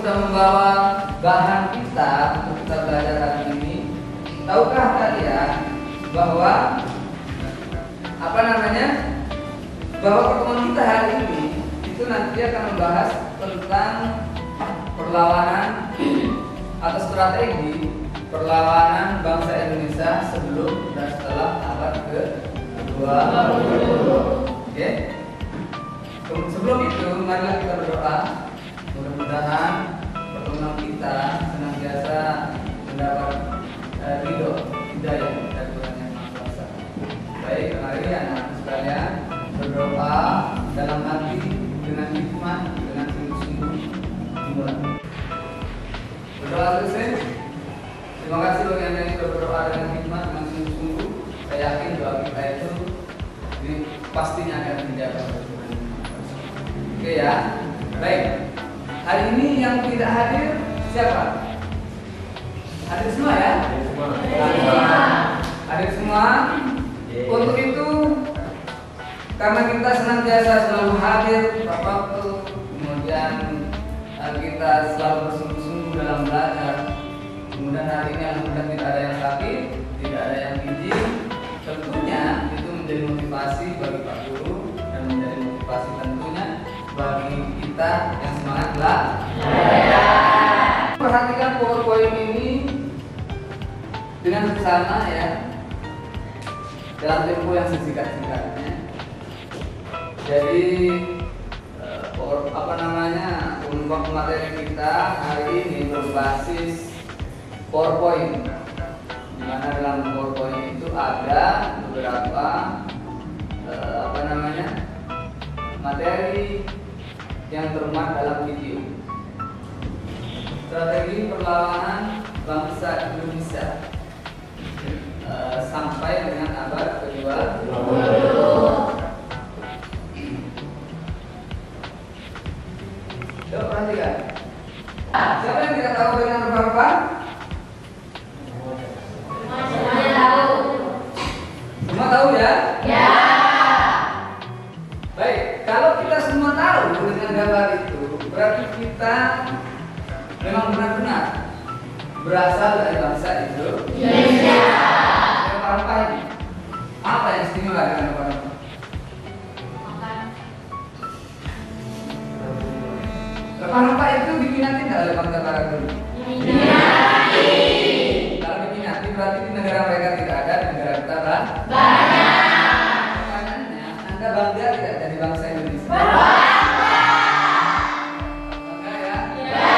sudah membawa bahan kita untuk kita belajar hari ini. Tahukah kalian bahwa bahwa pertemuan kita hari ini itu nanti akan membahas tentang perlawanan atau strategi perlawanan bangsa Indonesia sebelum dan setelah abad ke-20. Oke. Sebelum itu, marilah kita berdoa. Mudah-mudahan pertemuan kita senantiasa mendapat ridho, hidayah dari Tuhan Yang Maha Kuasa. Baik, mari anak-anak sekalian berdoa dalam hati dengan hikmat, dengan sungguh-sungguh dimulai. Berdoa selesai. Terima kasih bagi anda yang sudah berdoa dengan hikmat, dengan sungguh-sungguh. Saya yakin doa kita itu ini pastinya akan dijaga oleh Tuhan. Oke ya, baik. Hari ini yang tidak hadir siapa? Hadir semua ya? Hadir semua. Untuk itu, karena kita senantiasa selalu hadir tepat waktu, kemudian kita selalu bersungguh-sungguh dalam belajar. Kemudian hari ini alhamdulillah tidak ada yang sakit, tidak ada yang izin. Tentunya itu menjadi motivasi bagi Pak Guru dan menjadi motivasi tentunya bagi kita yang semangat belajar. Perhatikan PowerPoint ini dengan bersama ya, dalam tempo yang sesingkat-singkatnya. Jadi untuk materi kita hari ini berbasis PowerPoint, di mana dalam PowerPoint itu ada beberapa materi yang termuat dalam video. Strategi perlawanan bangsa Indonesia sampai dengan abad ke-20. Coba perhatikan. Siapa yang tidak tahu dengan rempah-rempah? Semuanya tahu. Semua tahu ya? Ya. Baik, kalau kita semua tahu dengan gambar itu, berarti kita memang benar-benar berasal dari bangsa Indonesia. Rempah-rempah ini apa yang istimewa dengan rempah-rempah? Rempah-rempah itu diminati tidak oleh bangsa barat dulu? Diminati. Kalau diminati berarti di negara mereka tidak ada, di negara kita banyak. Pertanyaannya, Anda bangga tidak dari bangsa Indonesia? Bangga ya? Iya.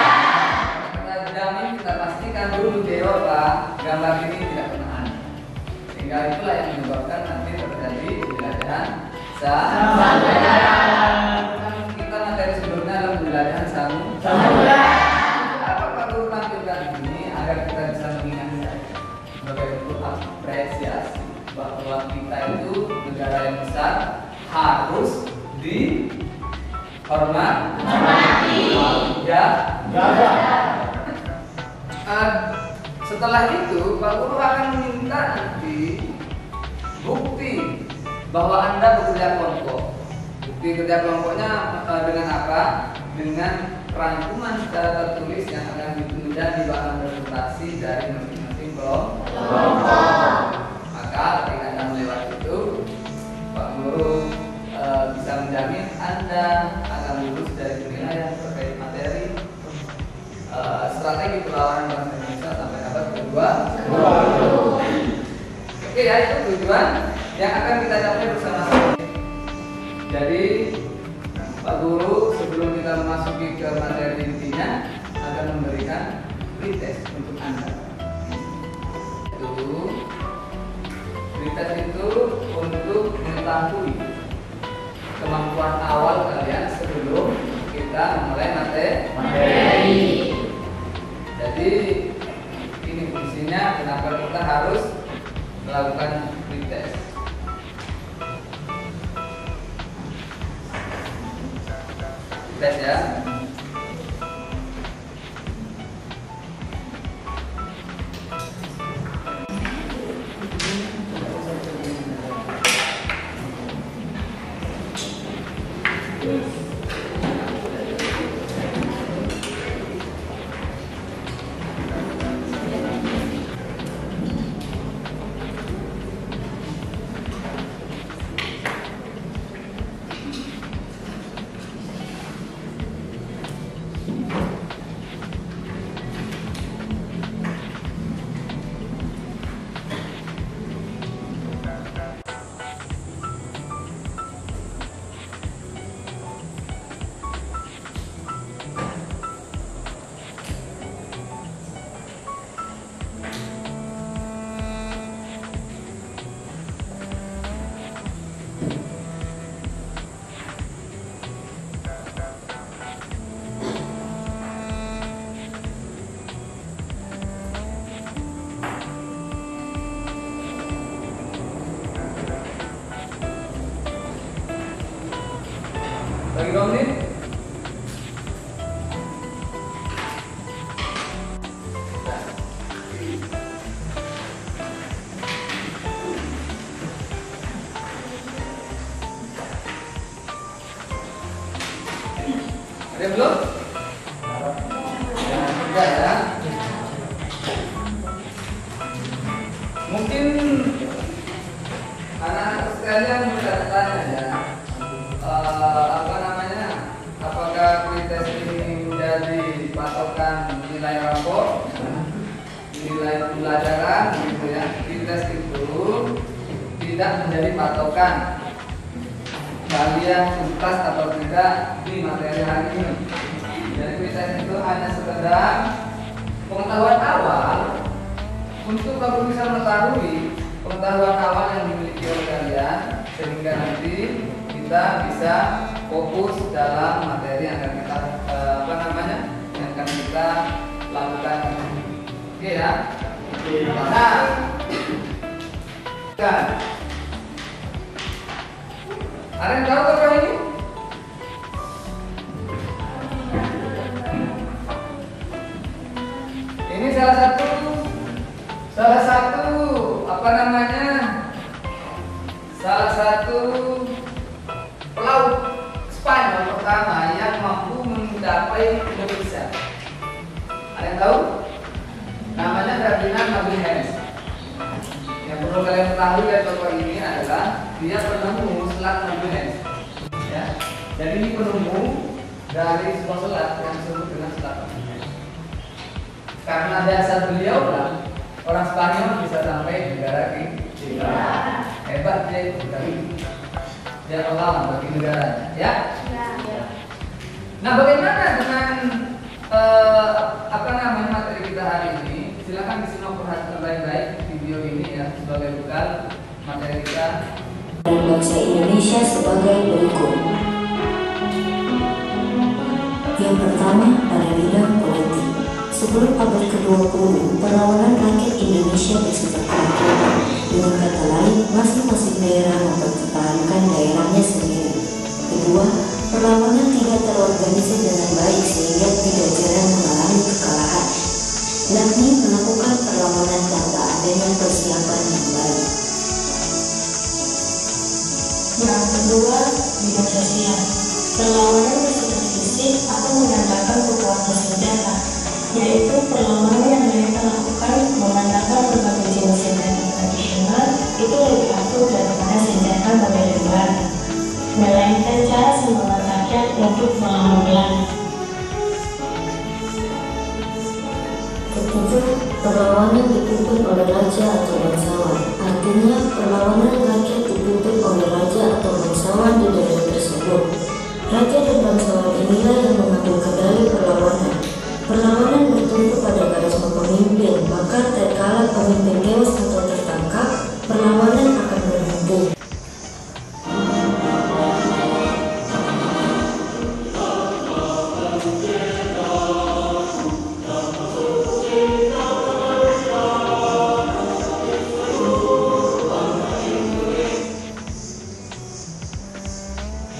Kita jamin, kita pastikan dulu di Eropa gambar ini tidak pernah ada. Sehingga itulah yang menyebabkan nanti terjadi penjelajahan samudera. Kita materi sebelumnya adalah penjelajahan samudera. Apa Pak Guru tampilkan ini agar kita bisa mengingat sebagai bentuk apresiasi bahwa kita itu negara yang besar, harus dihormati, jaga. Setelah itu Pak Guru akan meminta nanti bukti bahwa Anda bekerja kelompok. Bukti kerja kelompoknya dengan apa? Dengan rangkuman secara tertulis yang akan menjadi bahan presentasi dari masing-masing kelompok. Maka ketika Anda melewati itu, Pak Guru bisa menjamin Anda akan lulus dari penilaian terkait materi strategi perlawanan bangsa Indonesia sampai abad ke-20. Oke ya, itu tujuan yang akan kita capai bersama-sama. Jadi Pak Guru sebelum kita memasuki ke materi intinya akan memberikan pretest untuk Anda. Pretest itu untuk mengetahui kemampuan awal kalian sebelum kita memulai materi. Jadi ini fungsinya kenapa kita harus melakukan pretest. Tes ya. Ada belum? Enggak ya. Mungkin anak-anak sekalian bertanya ya, apa namanya? Apakah pretest ini menjadi patokan nilai rapor, nilai pembelajaran, gitu ya? Pretest itu tidak menjadi patokan kalian tuntas atau tidak di materi hari ini. Jadi pretest itu hanya sekedar pengetahuan awal untuk kamu bisa mengetahui pengetahuan awal yang dimiliki oleh kalian, sehingga nanti kita bisa fokus dalam materi yang akan kita yang akan kita lakukan. Oke ya. Nah, kan ada yang tahu apa ini? Ini salah satu apa namanya? Salah satu pelaut Spanyol pertama yang mampu mencapai Indonesia. Ada yang tahu? Namanya Ferdinand Magellan. Yang perlu kalian ketahui dari tokoh ini adalah dia penemu selat Magellan. Ya. Jadi ini penemu dari sebuah selat yang disebut dengan selat Magellan. Karena dasar beliau lah orang Spanyol bisa sampai di negara kita. Hebat dia dari dia pengalaman bagi negaranya, ya. Nah, bagaimana dengan apa namanya materi kita hari ini? Silakan disimak perhatikan baik-baik video ini ya sebagai bekal materi kita. Dan bangsa Indonesia sebagai berikut. Yang pertama pada bidang politik. Sebelum abad ke-20, perlawanan rakyat Indonesia bersifat kolektif. Dengan kata lain, masing-masing daerah mempertahankan daerahnya sendiri. Kedua, perlawanan tidak terorganisir dengan baik sehingga tidak jarang mengalami kekalahan, yakni melakukan perlawanan tanpa adanya persiapan yang baik. Yang kedua, bidang sosial. Perlawanan bersifat fisik atau mengandalkan kekuatan senjata, yaitu perlawanan yang mereka lakukan mengandalkan berbagai jenis senjata tradisional itu lebih ampuh daripada senjata modern baru, melainkan cara semangat rakyat untuk melawan Belanda. Ketujuh, perlawanan dipimpin oleh raja atau bangsawan. Artinya, perlawanan rakyat dipimpin oleh raja atau bangsawan di daerah tersebut. Raja dan bangsawan inilah yang mengambil kendali perlawanan. Perlawanan bertumpu pada karisma pemimpin, maka tatkala pemimpin tewas atau tertangkap, perlawanan akan berhenti.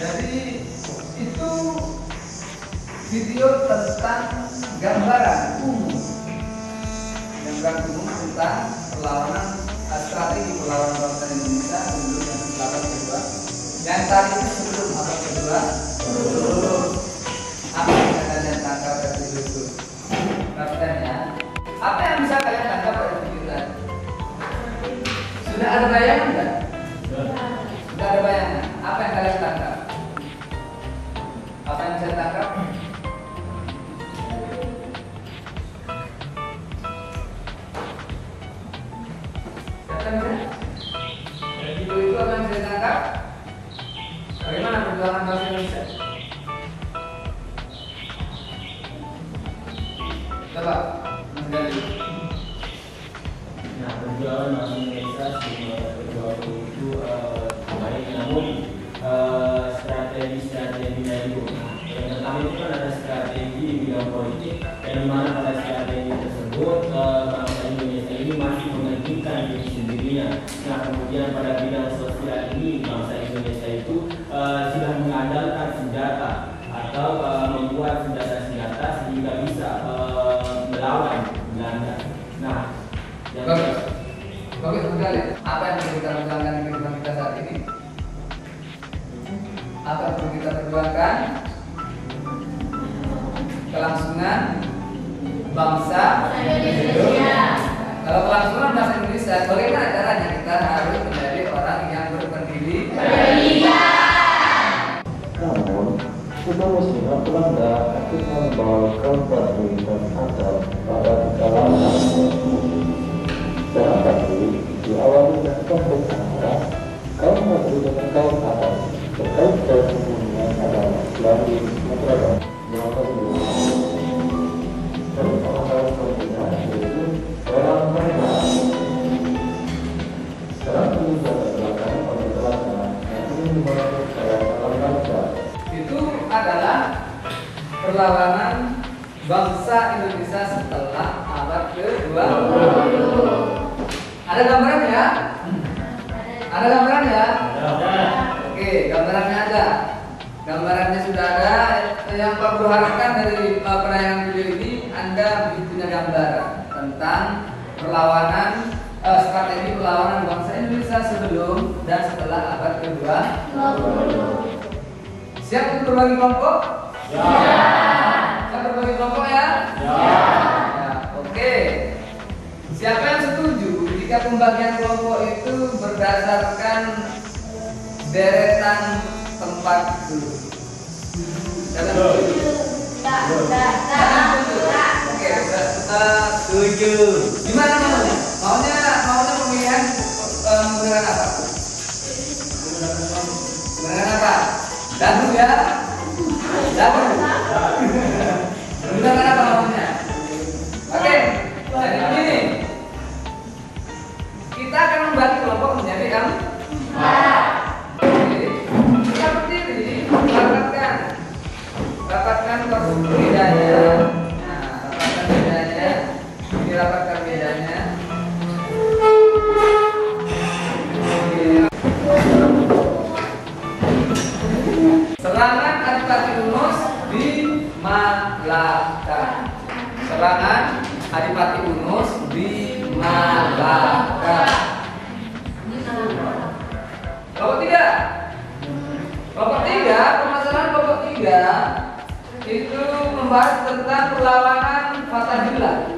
Jadi itu video tentang gambaran umum tentang perlawanan strategi perlawanan bangsa Indonesia sebelum yang abad kedua. Yang tadi itu sebelum abad kedua. Apa yang kalian tangkap dari video itu? Kaptennya, apa yang bisa kalian tangkap dari video tadi? Sudah ada bayangan nggak? Sudah ada bayangan. Apa yang kalian tangkap? Apa yang saya tangkap? Dari video itu apa yang saya tangkap? Bagaimana perjuangan bangsa Indonesia? Coba, Mas Gali. Nah, perjuangan bangsa Indonesia itu baik, namun strategi dari yang pertama itu kan ada strategi di bidang politik, yang dimana pada strategi tersebut bangsa Indonesia ini masih mementingkan diri sendirinya. Nah, kemudian pada bidang sosial ini bangsa Indonesia itu sudah mengandalkan senjata atau membuat senjata-senjata sehingga bisa melawan Belanda. Nah, yang bagus sekali. Apa yang perlu kita perjuangkan di kehidupan kita saat ini? Apa yang perlu kita perjuangkan? kelangsungan bangsa Indonesia. Kalau kelangsungan bangsa Indonesia, bagaimana caranya kita harus menjadi orang yang berpendidikan? Namun, kita mestinya Belanda ketika membawakan pendidikan adat pada kalangan. Dan tapi diawali dengan pembicaraan kaum negeri dengan kaum adat terkait dengan hubungan agama Islam di Sumatera Barat. Dan salah satu pembinaan yaitu orang mereka. Sekarang ini sudah belakang penjelasan yang ingin dimaksud pada dalam bangsa. Itu adalah perlawanan bangsa Indonesia setelah abad ke-20. Ada gambarannya? Ada gambarannya? Oke, gambarannya ada. Gambarannya sudah ada. Yang perlu harapkan dari penayangan video ini, Anda punya gambaran tentang perlawanan, strategi perlawanan bangsa Indonesia sebelum dan setelah abad ke-20. Siap untuk berbagi kelompok? Ya. Siap berbagi kelompok ya? Ya. Oke. Siapa yang setuju jika pembagian kelompok itu berdasarkan deretan tempat duduk? Siapa setuju? Oke, setuju. Gimana maunya? Maunya pemilihan menggunakan apa? Menggunakan apa? Dadu ya? Dadu. Menggunakan apa maunya? Oke, jadi begini. Kita akan membagi kelompok menjadi empat. Oke, kita berdiri, rapatkan bedanya. Nah, rapatkan bedanya. Ini rapatkan bedanya. Serangan Adipati Unus di Malaka. Serangan Adipati Unus di Malaka. Kelompok 3. Kelompok 3, permasalahan kelompok 3 itu membahas tentang perlawanan Fathahillah.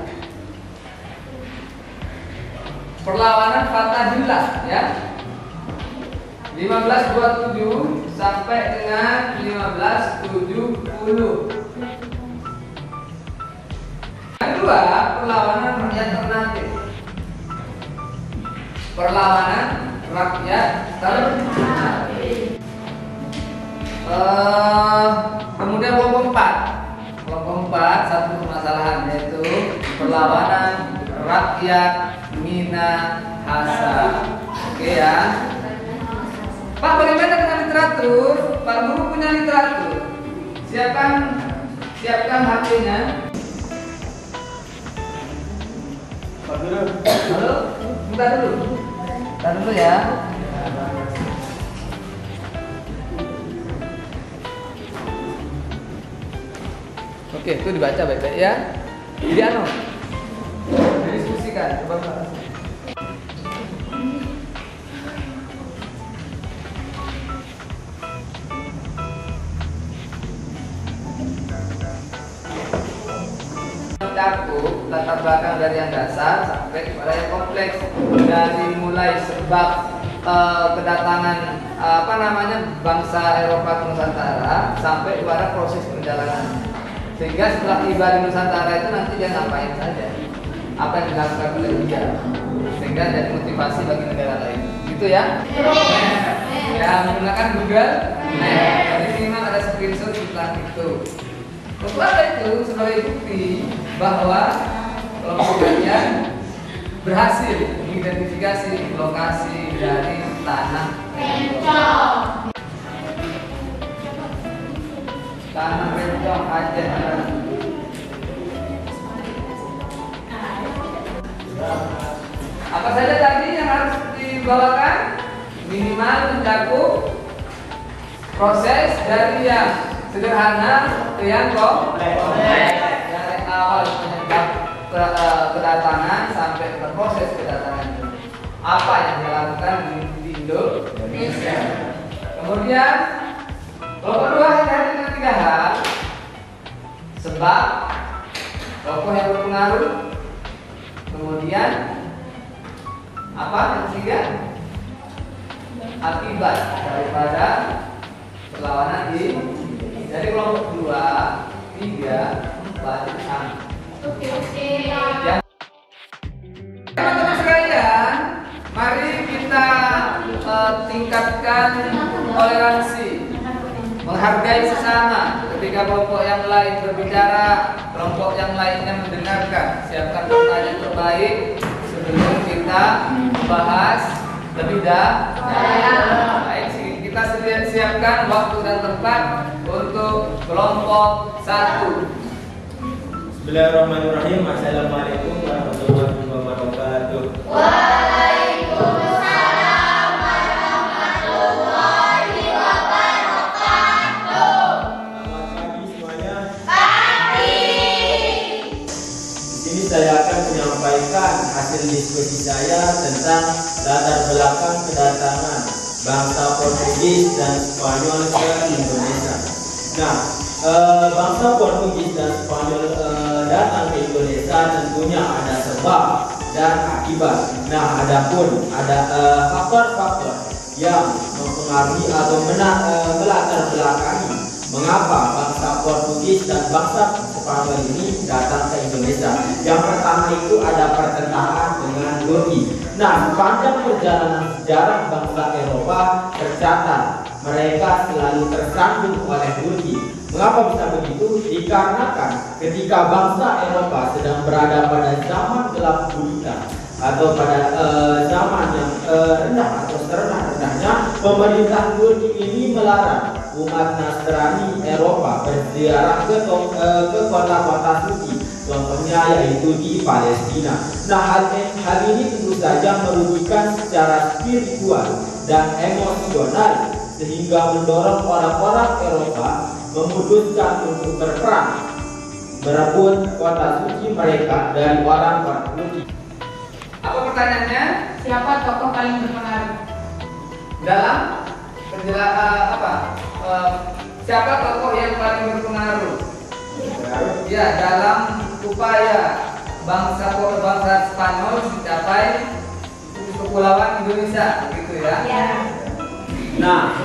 Perlawanan Fathahillah ya. 1527 sampai dengan 1570. Yang kedua, perlawanan rakyat ternate. Perlawanan rakyat ternate. Kemudian kelompok 4. Kelompok 4 satu permasalahan yaitu perlawanan rakyat Minahasa. Oke ya. Pak, bagaimana dengan literatur? Pak Guru punya literatur. Siapkan HP-nya. Pak Guru. Halo, bentar dulu. Bentar dulu ya. Oke, itu dibaca baik-baik ya. Jadi didiskusikan. Coba Pak. Mencakup latar belakang dari yang dasar sampai kepada yang kompleks, dari mulai sebab kedatangan bangsa Eropa ke Nusantara sampai kepada proses perjalanan. Sehingga setelah tiba di Nusantara itu nanti dia ngapain saja, apa yang dilakukan oleh dia, sehingga jadi motivasi bagi negara lain. Gitu ya? Ya, menggunakan Google. Jadi memang ada screenshot tentang itu. Setelah itu sebagai bukti bahwa kelompok kalian berhasil mengidentifikasi lokasi dari tanah Rencong. Tanah Rencong Aceh. Apa saja tadi yang harus dibawakan? Minimal mencakup proses dari yang sederhana ke yang kompleks. Dari awal penyebab kedatangan sampai ke proses kedatangan. Apa yang dilakukan di Indonesia. Kemudian kelompok 2 hati-hati dengan 3 hal. sebab, tokoh yang berpengaruh, kemudian apa yang ketiga? Akibat daripada perlawanan ini. Jadi kelompok 2, 3, 4 sama. Ya. Teman-teman sekalian, mari kita tingkatkan toleransi, menghargai sesama. Ketika kelompok yang lain berbicara, kelompok yang lainnya mendengarkan. Siapkan pertanyaan terbaik sebelum kita bahas lebih dalam. Baik, kita siapkan waktu dan tempat untuk kelompok 1. Bismillahirrahmanirrahim. Assalamualaikum warahmatullahi wabarakatuh. Waalaikumsalam warahmatullahi wabarakatuh. Selamat pagi semuanya. Pagi. Di sini saya akan menyampaikan hasil diskusi saya tentang latar belakang kedatangan bangsa Portugis dan Spanyol ke Indonesia. Nah, bangsa Portugis dan Spanyol datang ke Indonesia tentunya ada sebab dan akibat. Nah, ada faktor-faktor yang mempengaruhi atau melatar belakangi mengapa bangsa Portugis dan bangsa Spanyol ini datang ke Indonesia. Yang pertama itu ada pertentangan dengan Turki. Nah, sepanjang perjalanan sejarah bangsa Eropa tercatat mereka selalu tersandung oleh Turki. Mengapa bisa begitu? Dikarenakan ketika bangsa Eropa sedang berada pada zaman gelap gulita atau pada zaman yang rendah atau serendah-rendahnya, pemerintah Turki ini melarang umat Nasrani Eropa berziarah ke kota-kota suci, contohnya yaitu di Palestina. Nah, hal ini tentu saja merugikan secara spiritual dan emosional, sehingga mendorong orang-orang Eropa memutuskan untuk berperang merebut kota suci mereka dari orang-orang Turki. Apa pertanyaannya? Siapa tokoh paling berpengaruh? Dalam siapa tokoh yang paling berpengaruh? Ya, dalam upaya bangsa Spanyol mencapai kepulauan Indonesia, begitu ya? Ya. Nah,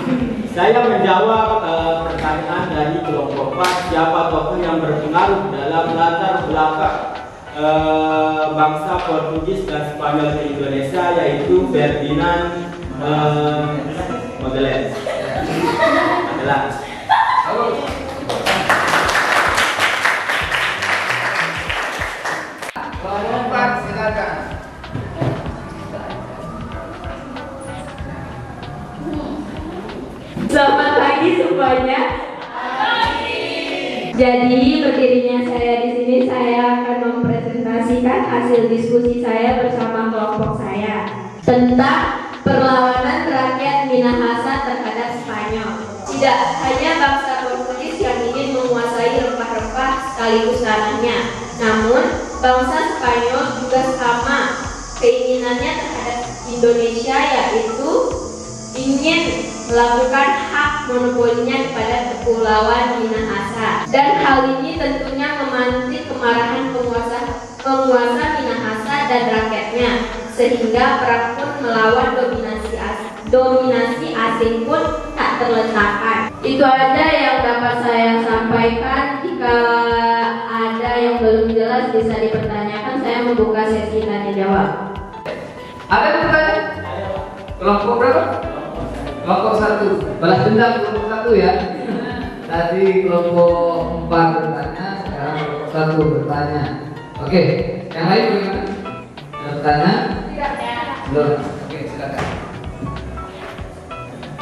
saya menjawab pertanyaan dari kelompok 4, siapa tokoh yang berpengaruh dalam latar belakang bangsa Portugis dan Spanyol ke Indonesia, yaitu Ferdinand Magellan. Kelompok 4, silakan. Selamat pagi semuanya. Jadi berdirinya saya di sini, saya akan mempresentasikan hasil diskusi saya bersama kelompok saya tentang perlawanan rakyat Minahasa terhadap Spanyol. Tidak hanya bangsa Portugis yang ingin menguasai rempah-rempah sekaligus tanahnya, namun bangsa Spanyol juga sama keinginannya terhadap Indonesia, yaitu ingin melakukan hak monopolinya kepada kepulauan Minahasa, dan hal ini tentunya memantik kemarahan penguasa Minahasa dan rakyatnya, sehingga perang pun melawan dominasi asing pun tak terletakkan. Itu aja yang dapat saya sampaikan. Jika ada yang belum jelas bisa dipertanyakan. Saya membuka sesi tanya jawab. Ada yang bertanya? Kelompok berapa? Kelompok 1. Balas dendam kelompok 1 ya. Tadi kelompok 4 bertanya, sekarang kelompok 1 bertanya. Oke, yang lain bagaimana? Ada bertanya? Belum. Oke, silakan.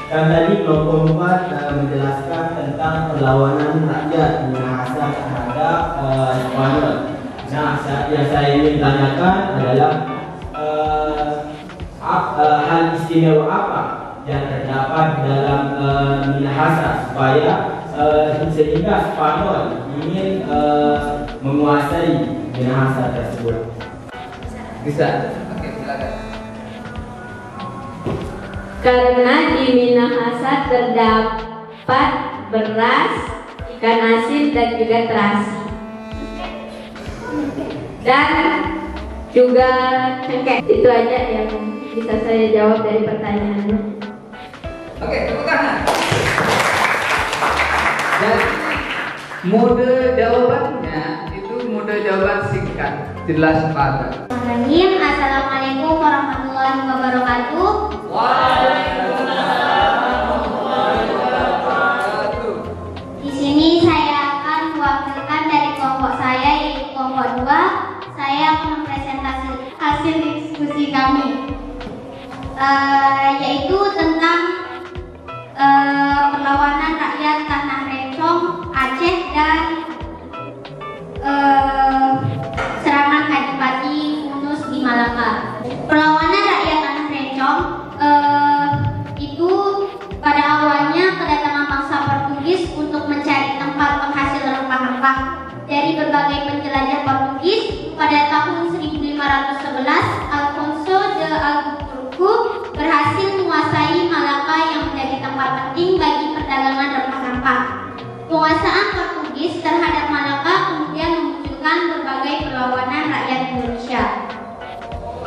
Dan tadi kelompok 4 menjelaskan tentang perlawanan rakyat Minahasa terhadap Spanyol. Nah, yang saya ingin tanyakan adalah hal istimewa apa yang terdapat dalam Minahasa sehingga Spanyol ingin menguasai Minahasa tersebut. Bisa. Oke, silakan. Karena di Minahasa terdapat beras, ikan asin, dan juga terasi. dan juga cengkeh. Itu aja yang bisa saya jawab dari pertanyaannya. Oke, tepuk tangan. Jadi mode jawabannya itu mode jawaban singkat, jelas padat. Assalamualaikum warahmatullahi wabarakatuh. Di sini saya akan mewakilkan dari kelompok saya, yaitu kelompok 2. Saya akan mempresentasi hasil diskusi kami, yaitu tentang perlawanan rakyat Tanah Rencong, Aceh, dan serangan Adipati Unus di Malaka. Perlawanan rakyat Tanah Rencong itu pada awalnya kedatangan bangsa Portugis untuk mencari tempat penghasil rempah-rempah dari berbagai penjelajah Portugis. Pada tahun 1511, Alfonso de Albuquerque berhasil menguasai Malaka yang menjadi tempat penting bagi perdagangan rempah-rempah. Penguasaan Portugis terhadap Malaka kemudian memunculkan berbagai perlawanan rakyat Indonesia.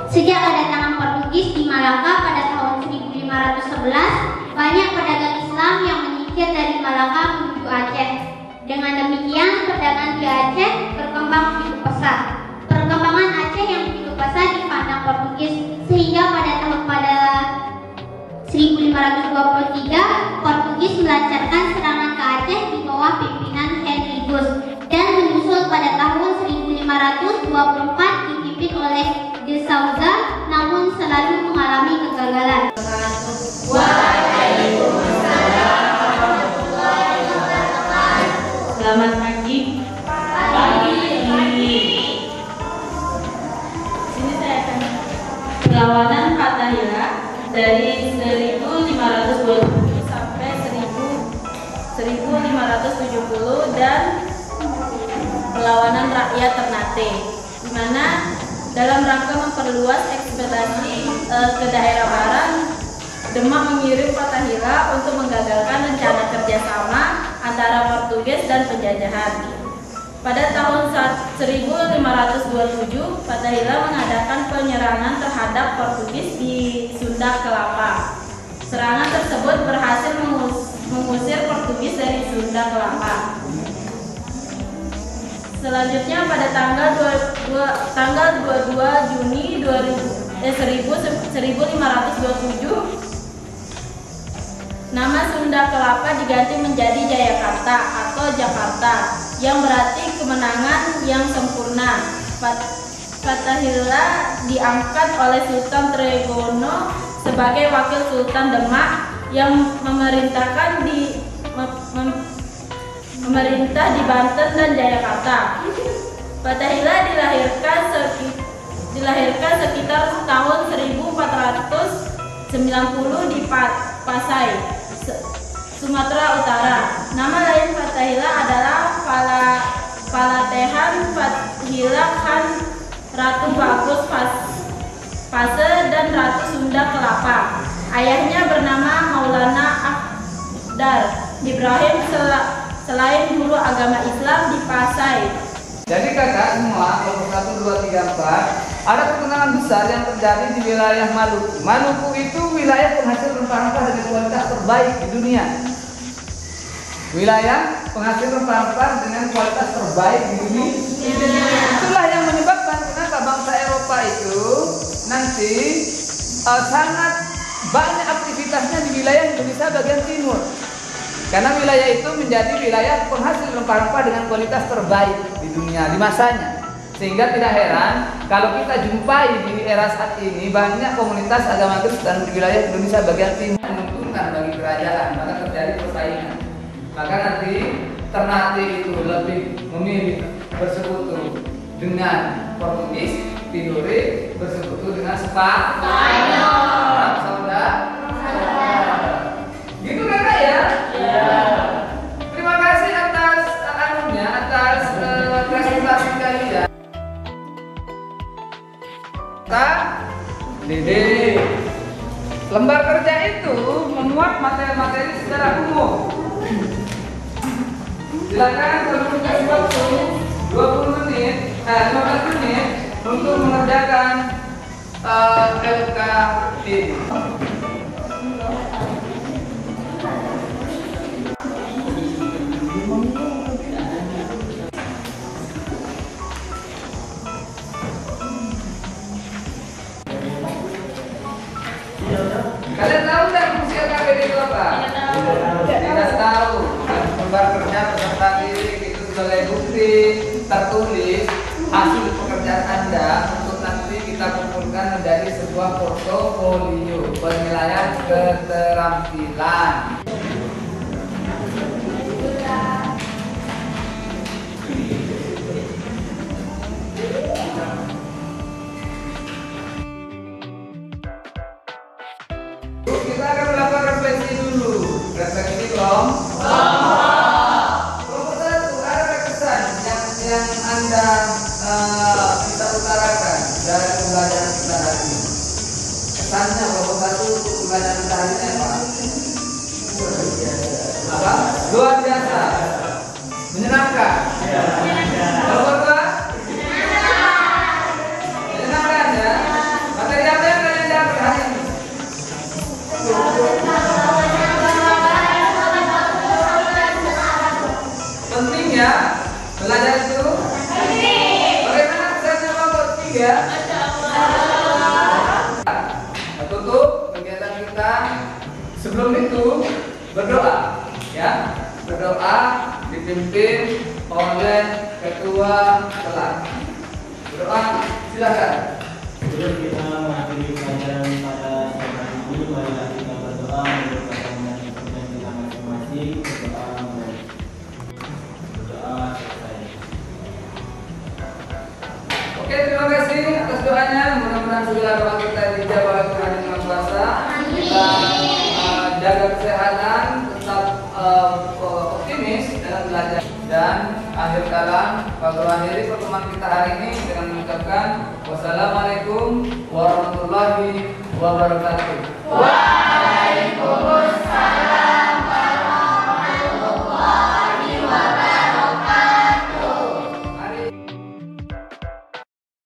Sejak kedatangan Portugis di Malaka pada tahun 1511, banyak pedagang Islam yang menyingkir dari Malaka menuju Aceh. Dengan demikian, perdagangan di Aceh berkembang begitu pesat. Perkembangan Aceh yang begitu pesat dipandang Portugis, sehingga pada 1523, Portugis melancarkan serangan ke Aceh di bawah pimpinan Henry Bus, dan menyusul pada tahun 1524 dipimpin oleh De Souza, namun selalu mengalami kegagalan. Selamat pagi. Sini saya akan perlawanan Fathahillah dari 1520 sampai 1570 dan perlawanan rakyat Ternate, di mana dalam rangka memperluas ekspedisi ke daerah barat, Demak mengirim Fathahillah untuk menggagalkan rencana kerjasama antara Portugis dan penjajahan. Pada tahun 1527, Fathahillah mengadakan penyerangan terhadap Portugis di Sunda Kelapa. Serangan tersebut berhasil mengusir Portugis dari Sunda Kelapa. Selanjutnya pada tanggal 22 Juni 1527, nama Sunda Kelapa diganti menjadi Jayakarta atau Jakarta, yang berarti kemenangan yang sempurna. Fathahillah diangkat oleh Sultan Tregono sebagai wakil Sultan Demak yang memerintah di Banten dan Jayakarta. Fathahillah dilahirkan sekitar tahun 1490 di Pasai, Sumatera Utara. Nama lain Fathahillah adalah Falatehan Fathahillah Khan Ratu Bagus Pase dan Ratu Sunda Kelapa. Ayahnya bernama Maulana Akhdar Ibrahim, selain guru agama Islam di Pasai. Jadi kakak semua, kelompok 1, 2, 3, 4, ada pertentangan besar yang terjadi di wilayah Maluku. Maluku itu wilayah penghasil rempah-rempah dengan kualitas terbaik di dunia. Wilayah penghasil rempah-rempah dengan kualitas terbaik di dunia. Itulah yang menyebabkan kenapa bangsa Eropa itu nanti sangat banyak aktivitasnya di wilayah Indonesia bagian timur. Karena wilayah itu menjadi wilayah penghasil rempah-rempah dengan kualitas terbaik di dunia di masanya. Sehingga tidak heran kalau kita jumpai di era saat ini banyak komunitas agama Kristen di wilayah Indonesia bagian timur menguntungkan bagi kerajaan, maka terjadi persaingan. Maka nanti Ternate itu lebih memilih bersekutu dengan Portugis, Tidore bersekutu dengan Spanyol. Saudara? Gitu kan ya? Terima kasih atas presentasi kalian. Dede, lembar kerja itu memuat materi-materi secara umum. Silakan kalau punya waktu 20 menit 15 menit untuk mengerjakan LKD. Kalian tahu nggak fungsi LKPD itu apa? Tidak tahu. Lembar kerja peserta didik itu sebagai bukti tertulis hasil pekerjaan Anda untuk nanti kita kumpulkan menjadi sebuah portofolio penilaian keterampilan. Kita akan melakukan refleksi dulu. Refleksi kelompok satu, ada kesan yang Anda kita utarakan dari pembelajaran kita hari ini. Kesannya kelompok satu untuk pembelajaran kita hari ini apa? Luar biasa. Menyenangkan. Kelompok dua? Menyenangkan ya. Materi apa yang kalian dapat hari ini? Penting ya belajar itu. Bagaimana kesannya kelompok 3? Tutup kegiatan kita. Sebelum itu berdoa, ya. Berdoa dipimpin oleh ketua kelas. Berdoa, silakan. Sebelum kita mengakhiri pelajaran pada sore hari ini, marilah kita berdoa menurut kepercayaan kita masing-masing. Berdoa selesai. Oke, terima kasih atas doanya. Mudah-mudahan segala doa kita dijawab oleh Tuhan Yang Maha Kuasa. Kita jaga kesehatan, tetap optimis dalam belajar. Dan akhir kalam, Pak akhiri pertemuan kita hari ini dengan mengucapkan wassalamualaikum warahmatullahi wabarakatuh.